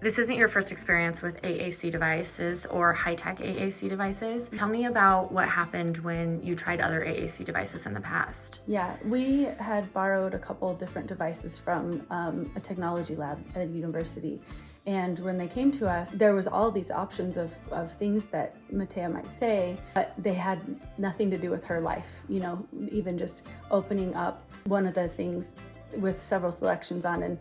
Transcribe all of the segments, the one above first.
This isn't your first experience with AAC devices or high-tech AAC devices. Tell me about what happened when you tried other AAC devices in the past. Yeah, we had borrowed a couple different devices from a technology lab at a university. And when they came to us, there was all these options of things that Matea might say, but they had nothing to do with her life. You know, even just opening up one of the things with several selections on, and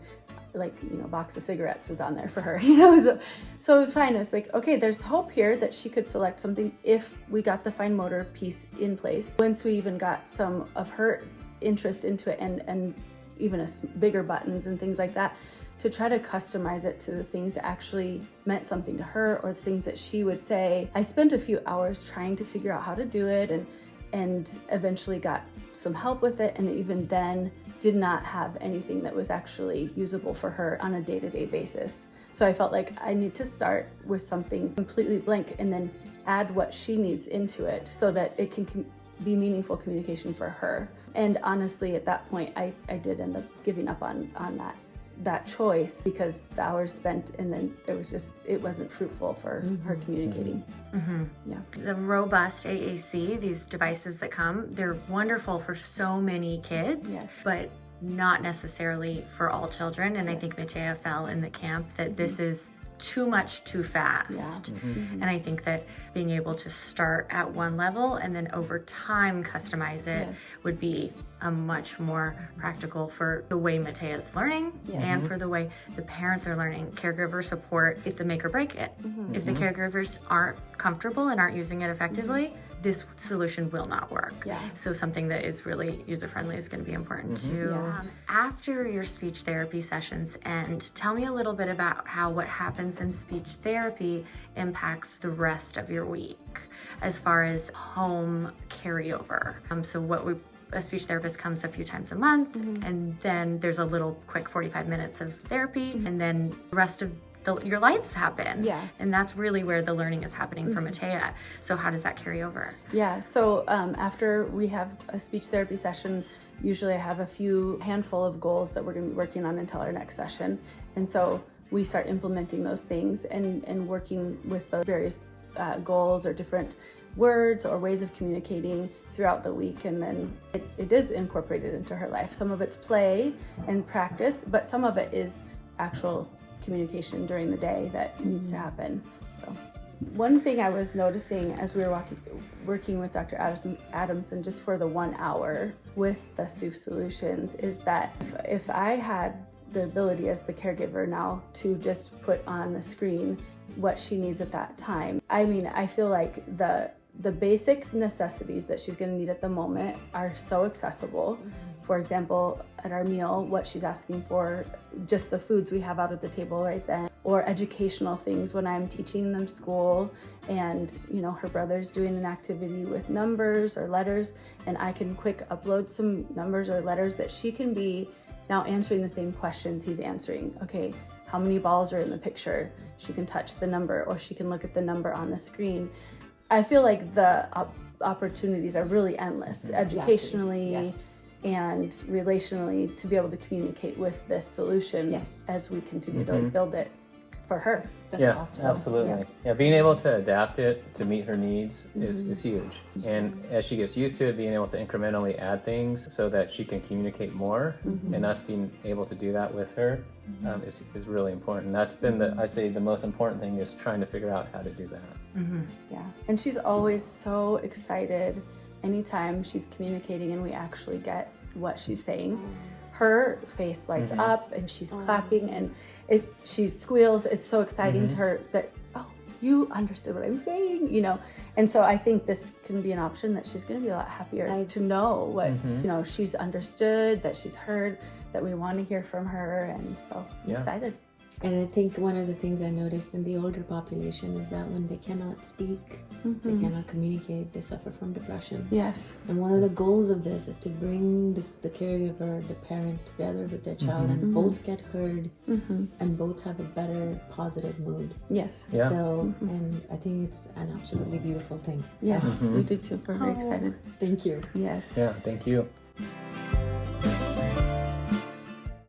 like, you know, a box of cigarettes was on there for her, you know, so it was fine. It was like, okay, there's hope here that she could select something if we got the fine motor piece in place. Once we even got some of her interest into it and even bigger buttons and things like that, to try to customize it to the things that actually meant something to her or things that she would say. I spent a few hours trying to figure out how to do it and eventually got some help with it, and even then did not have anything that was actually usable for her on a day-to-day basis. So I felt like I need to start with something completely blank and then add what she needs into it so that it can be meaningful communication for her. And honestly, at that point, I did end up giving up on that choice because the hours spent and then it wasn't fruitful for her communicating. Yeah. The robust AAC, these devices that come, they're wonderful for so many kids, but not necessarily for all children. And I think Matea fell in the camp that this is too much too fast. And I think that being able to start at one level and then over time customize it would be a much more practical for the way Matea's learning and for the way the parents are learning. Caregiver support, it's a make or break it. If the caregivers aren't comfortable and aren't using it effectively, this solution will not work. So something that is really user-friendly is going to be important too. After your speech therapy sessions end, tell me a little bit about how what happens in speech therapy impacts the rest of your week as far as home carryover. A speech therapist comes a few times a month, and then there's a little quick 45 minutes of therapy, and then the rest of your lives happen. And that's really where the learning is happening for Matea. So how does that carry over? So after we have a speech therapy session, usually I have a handful of goals that we're going to be working on until our next session. And so we start implementing those things and working with the various goals or different words or ways of communicating throughout the week, and then it is incorporated into her life. Some of it's play and practice, but some of it is actual communication during the day that needs to happen. So one thing I was noticing as we were working with Dr. Adamson just for the 1 hour with the Soof solutions is that if I had the ability as the caregiver now to just put on the screen what she needs at that time, I mean, I feel like the basic necessities that she's going to need at the moment are so accessible. For example, at our meal, what she's asking for, just the foods we have out at the table right then, or educational things when I'm teaching them school and, you know, her brother's doing an activity with numbers or letters, and I can quick upload some numbers or letters that she can be now answering the same questions he's answering. Okay, how many balls are in the picture? She can touch the number, or she can look at the number on the screen. I feel like the opportunities are really endless, educationally and relationally, to be able to communicate with this solution as we continue to build it for her. That's awesome. Absolutely. Being able to adapt it to meet her needs is huge. And as she gets used to it, being able to incrementally add things so that she can communicate more, and us being able to do that with her is really important. That's been the most important thing, is trying to figure out how to do that. And she's always so excited anytime she's communicating and we actually get what she's saying. Her face lights up and she's clapping and she squeals. It's so exciting to her that, oh, you understood what I'm saying, you know. And so I think this can be an option that she's going to be a lot happier to know what, you know, she's understood, that she's heard, that we want to hear from her. And so I'm excited. And I think one of the things I noticed in the older population is that when they cannot speak, they cannot communicate, they suffer from depression. And one of the goals of this is to bring the caregiver, the parent, together with their child and both get heard and both have a better positive mood. So, and I think it's an absolutely beautiful thing. So. We do too. We're very excited. Thank you. Thank you.